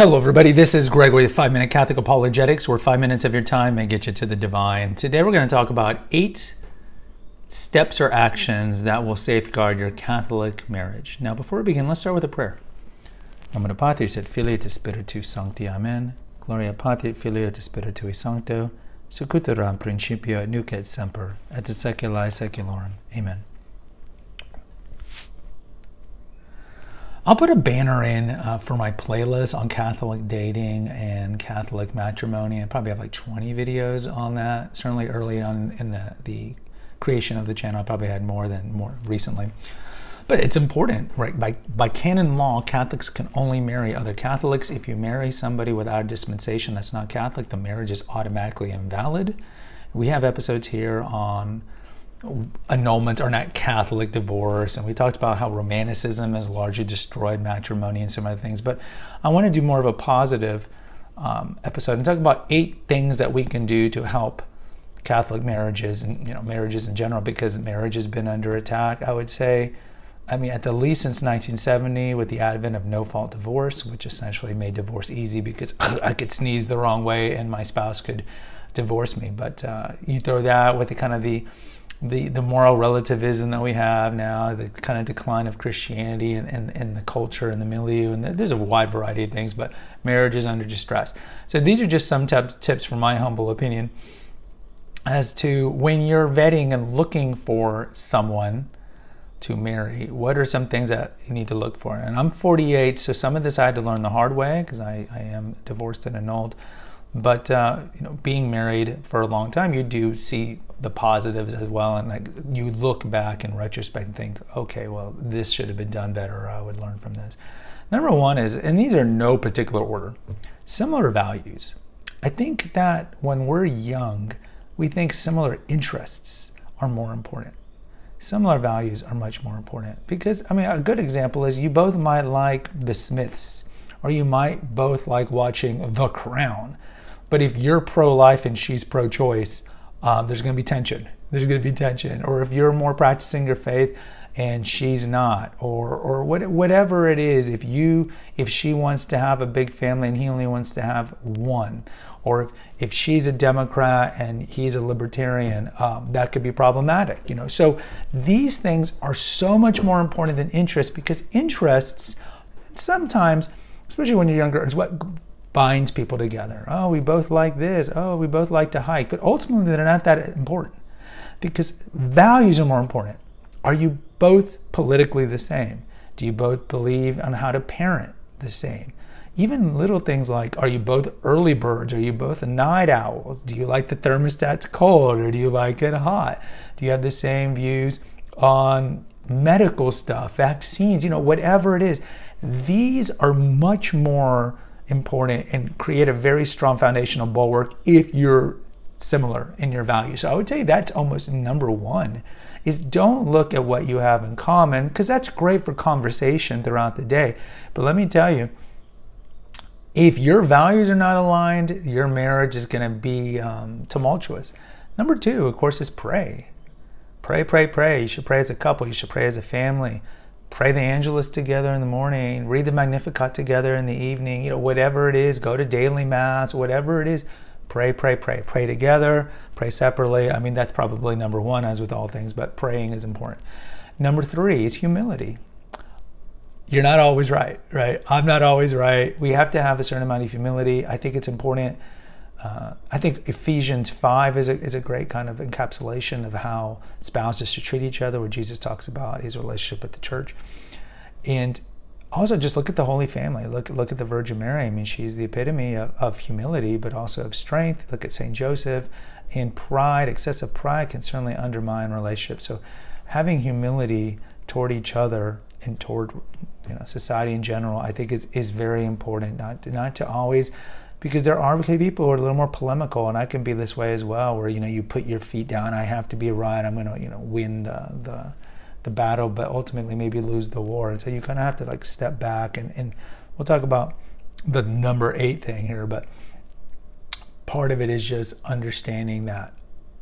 Hello everybody, this is Gregory with 5 Minute Catholic Apologetics, where 5 minutes of your time may get you to the divine. Today we're going to talk about 8 steps or actions that will safeguard your Catholic marriage. Now before we begin, let's start with a prayer. Nomine Patris et Filii et Spiritus Sancti. Amen. Gloria Patri et Filii et Spiritui Sancto, sic ut erat in principio et nunc et semper, et in saecula saeculorum. Amen. I'll put a banner in for my playlist on Catholic dating and Catholic matrimony. I probably have like 20 videos on that. Certainly early on in the creation of the channel, I probably had more recently. But it's important, right? By canon law, Catholics can only marry other Catholics. If you marry somebody without a dispensation that's not Catholic, the marriage is automatically invalid. We have episodes here on annulment or not Catholic divorce, and we talked about how romanticism has largely destroyed matrimony and some other things. But I want to do more of a positive episode and talk about 8 things that we can do to help Catholic marriages and marriages in general, because marriage has been under attack. I would say, at the least since 1970, with the advent of no-fault divorce, which essentially made divorce easy because I could sneeze the wrong way and my spouse could divorce me. But you throw that with the kind of the moral relativism that we have now, the kind of decline of Christianity and the culture and the milieu, and there's a wide variety of things, but marriage is under distress. So these are just some tips from my humble opinion as to when you're vetting and looking for someone to marry, what are some things that you need to look for? And I'm 48, so some of this I had to learn the hard way because I am divorced and annulled. But being married for a long time, you do see the positives as well, and you look back in retrospect and think, okay, well, this should have been done better, or I would learn from this. Number one is, and these are no particular order, similar values. I think that when we're young, we think similar interests are more important. Similar values are much more important because, a good example is you both might like The Smiths, or you might both like watching The Crown. But if you're pro-life and she's pro-choice, there's going to be tension. Or if you're more practicing your faith and she's not, or whatever it is, if she wants to have a big family and he only wants to have one, or if she's a Democrat and he's a libertarian, that could be problematic. So these things are so much more important than interests, because interests sometimes, especially when you're younger, is what binds people together. Oh, we both like this. Oh, we both like to hike. But ultimately, they're not that important because values are more important. Are you both politically the same? Do you both believe on how to parent the same? Even little things like, are you both early birds? Are you both night owls? Do you like the thermostats cold or do you like it hot? Do you have the same views on medical stuff, vaccines, whatever it is? These are much more important and create a very strong foundational bulwark if you're similar in your values. So I would say that's almost number one, is don't look at what you have in common, because that's great for conversation throughout the day. But let me tell you, if your values are not aligned, your marriage is going to be tumultuous. Number 2, of course, is pray. Pray. You should pray as a couple. You should pray as a family. Pray the Angelus together in the morning, read the Magnificat together in the evening, whatever it is, go to daily mass, whatever it is, pray. Pray together, pray separately. That's probably number 1, as with all things, but praying is important. Number 3 is humility. You're not always right? I'm not always right. We have to have a certain amount of humility. I think it's important. I think Ephesians 5 is a great kind of encapsulation of how spouses should treat each other, where Jesus talks about his relationship with the church. And also just look at the Holy Family. Look at the Virgin Mary. She's the epitome of humility, but also of strength. Look at St. Joseph. And pride, excessive pride, can certainly undermine relationships. So having humility toward each other and toward society in general, I think is very important. Not to always, because there are people who are a little more polemical, and I can be this way as well, where you put your feet down. I have to be right. I'm going to win the battle, but ultimately maybe lose the war. And so you kind of have to step back, and we'll talk about the number 8 thing here. But part of it is just understanding that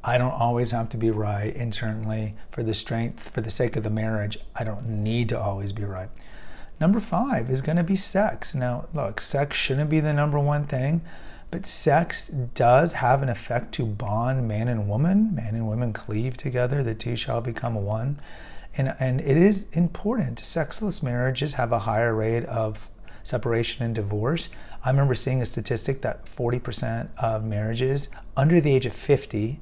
I don't always have to be right, and certainly for the sake of the marriage, I don't need to always be right. Number 5 is going to be sex. Now, look, sex shouldn't be the number one thing, but sex does have an effect to bond man and woman. Man and woman cleave together, the two shall become one. And it is important. Sexless marriages have a higher rate of separation and divorce. I remember seeing a statistic that 40% of marriages under the age of 50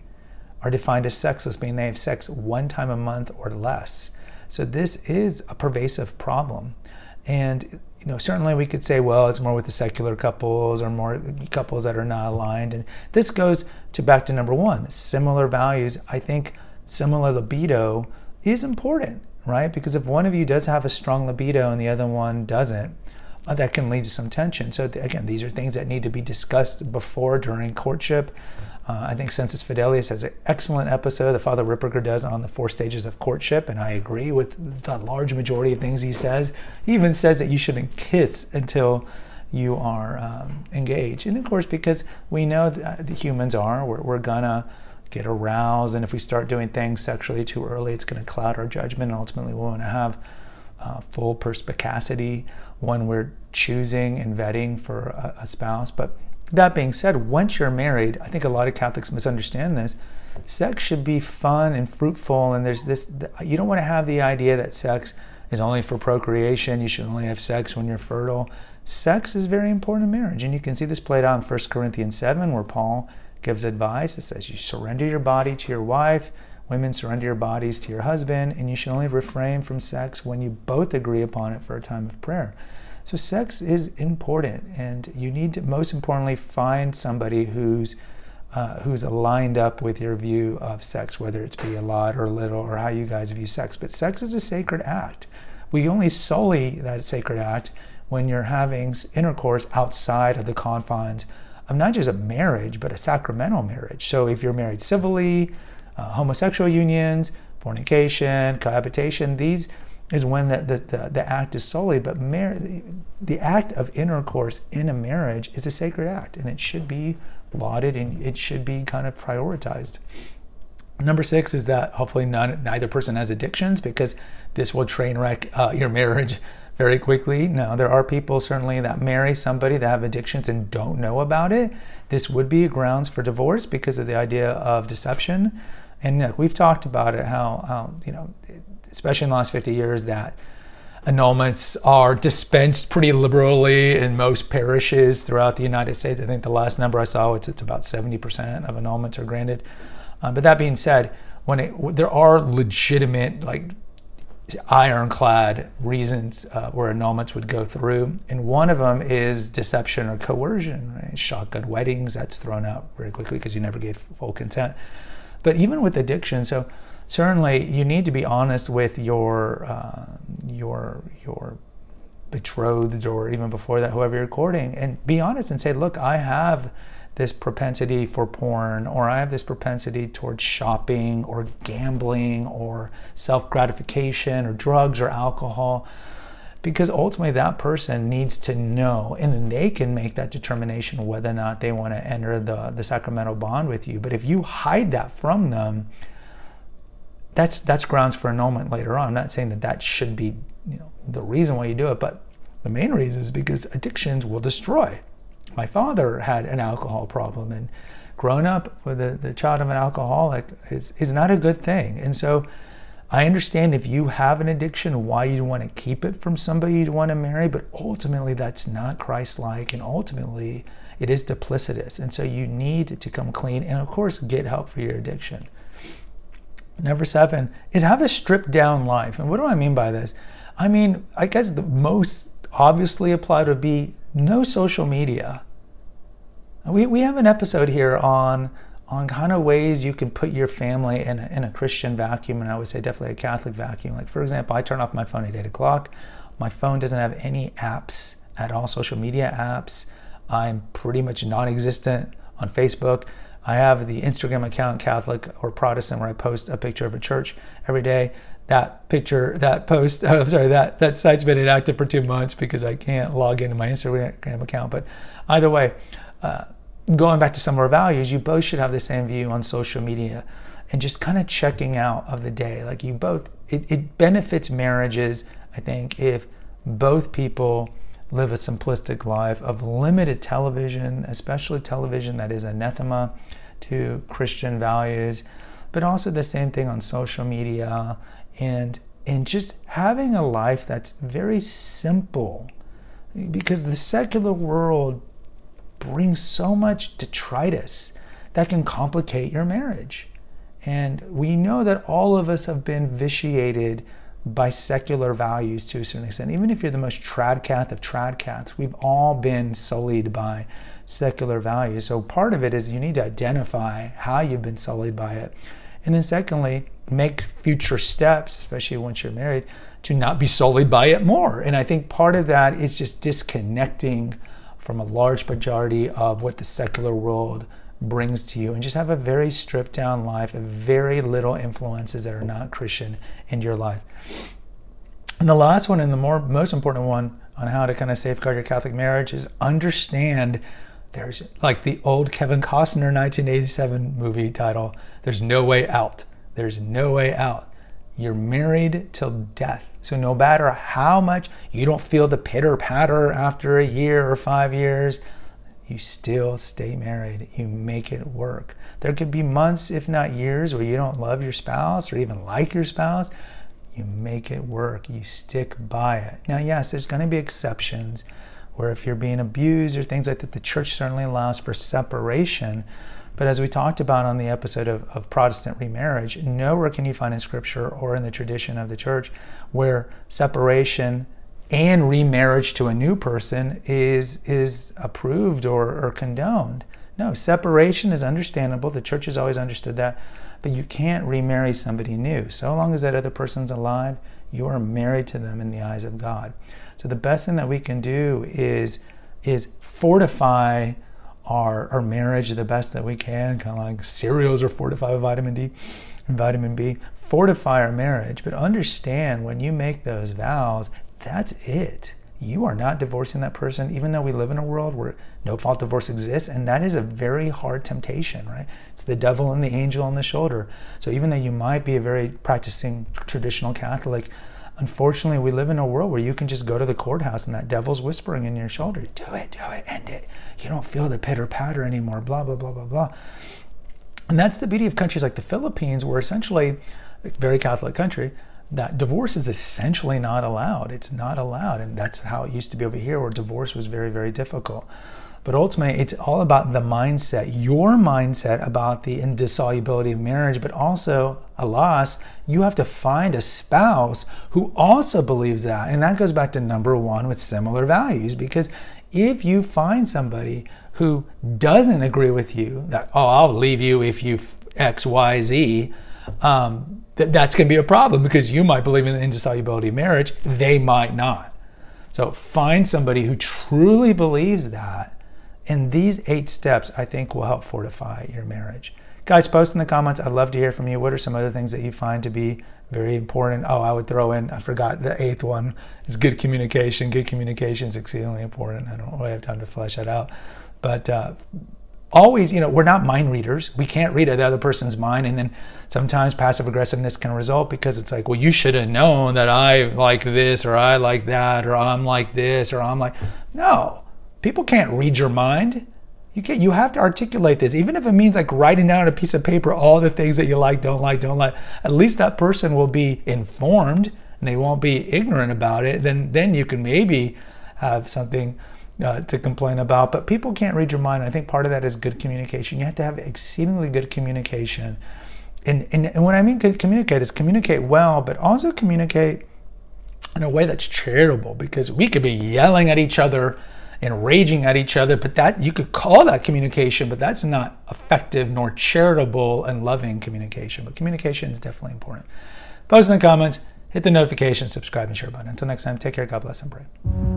are defined as sexless, meaning they have sex one time a month or less. So this is a pervasive problem. And certainly we could say, well, it's more with the secular couples or more couples that are not aligned. And this goes back to number 1, similar values. I think similar libido is important, right? Because if one of you does have a strong libido and the other one doesn't, that can lead to some tension. So again, these are things that need to be discussed before, during courtship. I think Sensus Fidelius has an excellent episode that Father Ripperger does on the 4 stages of courtship, and I agree with the large majority of things he says. He even says that you shouldn't kiss until you are engaged. And of course, because we know that the humans we're gonna get aroused, and if we start doing things sexually too early, it's gonna cloud our judgment, and ultimately we wanna have full perspicacity when we're choosing and vetting for a spouse. But that being said, once you're married, I think a lot of Catholics misunderstand this. Sex should be fun and fruitful, and you don't want to have the idea that sex is only for procreation. You should only have sex when you're fertile. Sex is very important in marriage, and you can see this played out in 1 Corinthians 7, where Paul gives advice. It says you surrender your body to your wife, women surrender your bodies to your husband, and you should only refrain from sex when you both agree upon it for a time of prayer. So sex is important, and you need to, most importantly, find somebody who's aligned up with your view of sex, whether it's be a lot or little, or how you guys view sex. But sex is a sacred act. We only sully that sacred act when you're having intercourse outside of the confines of not just a marriage, but a sacramental marriage. So if you're married civilly, homosexual unions, fornication, cohabitation, these is when the act is sullied. But the act of intercourse in a marriage is a sacred act, and it should be lauded, and it should be kind of prioritized. Number 6 is that hopefully neither person has addictions, because this will train wreck your marriage very quickly. Now, there are people certainly that marry somebody that have addictions and don't know about it. This would be grounds for divorce because of the idea of deception. And we've talked about it, how especially in the last 50 years, that annulments are dispensed pretty liberally in most parishes throughout the United States. I think the last number I saw, it's about 70% of annulments are granted. But that being said, there are legitimate, ironclad reasons where annulments would go through, and one of them is deception or coercion. Right? Shotgun weddings, that's thrown out very quickly because you never gave full consent. But even with addiction, so certainly you need to be honest with your betrothed, or even before that, whoever you're courting, and be honest and say, look, I have this propensity for porn, or I have this propensity towards shopping or gambling or self-gratification or drugs or alcohol, because ultimately that person needs to know, and then they can make that determination whether or not they want to enter the sacramental bond with you. But if you hide that from them, that's grounds for annulment later on. I'm not saying that should be the reason why you do it, but the main reason is because addictions will destroy. My father had an alcohol problem, and growing up with the child of an alcoholic is not a good thing. And so I understand if you have an addiction, why you want to keep it from somebody you want to marry, but ultimately that's not Christ-like, and ultimately it is duplicitous. And so you need to come clean, and of course get help for your addiction. Number 7 is have a stripped down life. And what do I mean by this? I mean, I guess the most obviously applied would be no social media. We have an episode here on kind of ways you can put your family in a Christian vacuum, and I would say definitely a Catholic vacuum. Like, for example, I turn off my phone at 8 o'clock. My phone doesn't have any apps at all, social media apps. I'm pretty much non-existent on Facebook. I have the Instagram account, Catholic or Protestant, where I post a picture of a church every day. That site's been inactive for 2 months because I can't log into my Instagram account. But either way, going back to some of our values, you both should have the same view on social media, and just kind of checking out of the day. Like, you both, it benefits marriages, I think, if both people live a simplistic life of limited television, especially television that is anathema to Christian values, but also the same thing on social media, and just having a life that's very simple, because the secular world brings so much detritus that can complicate your marriage. And we know that all of us have been vitiated by secular values to a certain extent. Even if you're the most trad-cath of trad-caths, we've all been sullied by secular values. So part of it is you need to identify how you've been sullied by it. And then secondly, make future steps, especially once you're married, to not be sullied by it more. And I think part of that is just disconnecting from a large majority of what the secular world brings to you, and just have a very stripped down life, of very little influences that are not Christian in your life. And the last one, and the most important one on how to kind of safeguard your Catholic marriage, is understand there's, like the old Kevin Costner 1987 movie title, there's no way out. There's no way out. You're married till death. So no matter how much you don't feel the pitter patter after a year or 5 years, you still stay married. You make it work. There could be months, if not years, where you don't love your spouse or even like your spouse. You make it work. You stick by it. Now, yes, there's going to be exceptions where if you're being abused or things like that, the church certainly allows for separation. But as we talked about on the episode of Protestant remarriage, nowhere can you find in Scripture or in the tradition of the church where separation and remarriage to a new person is approved or condoned. No, separation is understandable. The church has always understood that. But you can't remarry somebody new. So long as that other person's alive, you are married to them in the eyes of God. So the best thing that we can do is fortify our marriage the best that we can, kind of like cereals are fortified with vitamin D and vitamin B. Fortify our marriage, but understand when you make those vows, that's it. You are not divorcing that person, even though we live in a world where no-fault divorce exists, and that is a very hard temptation, right? It's the devil and the angel on the shoulder. So even though you might be a very practicing traditional Catholic, unfortunately, we live in a world where you can just go to the courthouse and that devil's whispering in your shoulder, do it, end it. You don't feel the pitter-patter anymore, blah, blah, blah, blah, blah. And that's the beauty of countries like the Philippines, where essentially, a very Catholic country, that divorce is essentially not allowed. It's not allowed. And that's how it used to be over here, where divorce was very, very difficult. But ultimately, it's all about the mindset, your mindset about the indissolubility of marriage, but also, alas, you have to find a spouse who also believes that. And that goes back to number one, with similar values, because if you find somebody who doesn't agree with you, that, oh, I'll leave you if you X, Y, Z, that's going to be a problem, because you might believe in the indissolubility of marriage, they might not. So find somebody who truly believes that, and these 8 steps, I think, will help fortify your marriage. Guys, post in the comments. I'd love to hear from you. What are some other things that you find to be very important? Oh, I would throw in, I forgot, the 8th one is good communication. Good communication is exceedingly important. I don't really have time to flesh that out. But always, we're not mind readers. We can't read the other person's mind. And then sometimes passive aggressiveness can result, because it's like, well, you should have known that I like this, or I like that, or I'm like this, or I'm like, no. People can't read your mind. You have to articulate this, even if it means like writing down on a piece of paper all the things that you like, don't like. At least that person will be informed, and they won't be ignorant about it. Then you can maybe have something to complain about. But people can't read your mind. I think part of that is good communication. You have to have exceedingly good communication. And what I mean good communicate is communicate well, but also communicate in a way that's charitable, because we could be yelling at each other and raging at each other, but that you could call that communication, but that's not effective nor charitable and loving communication. But communication is definitely important. Post in the comments, hit the notification, subscribe, and share button. Until next time, take care, God bless, and pray.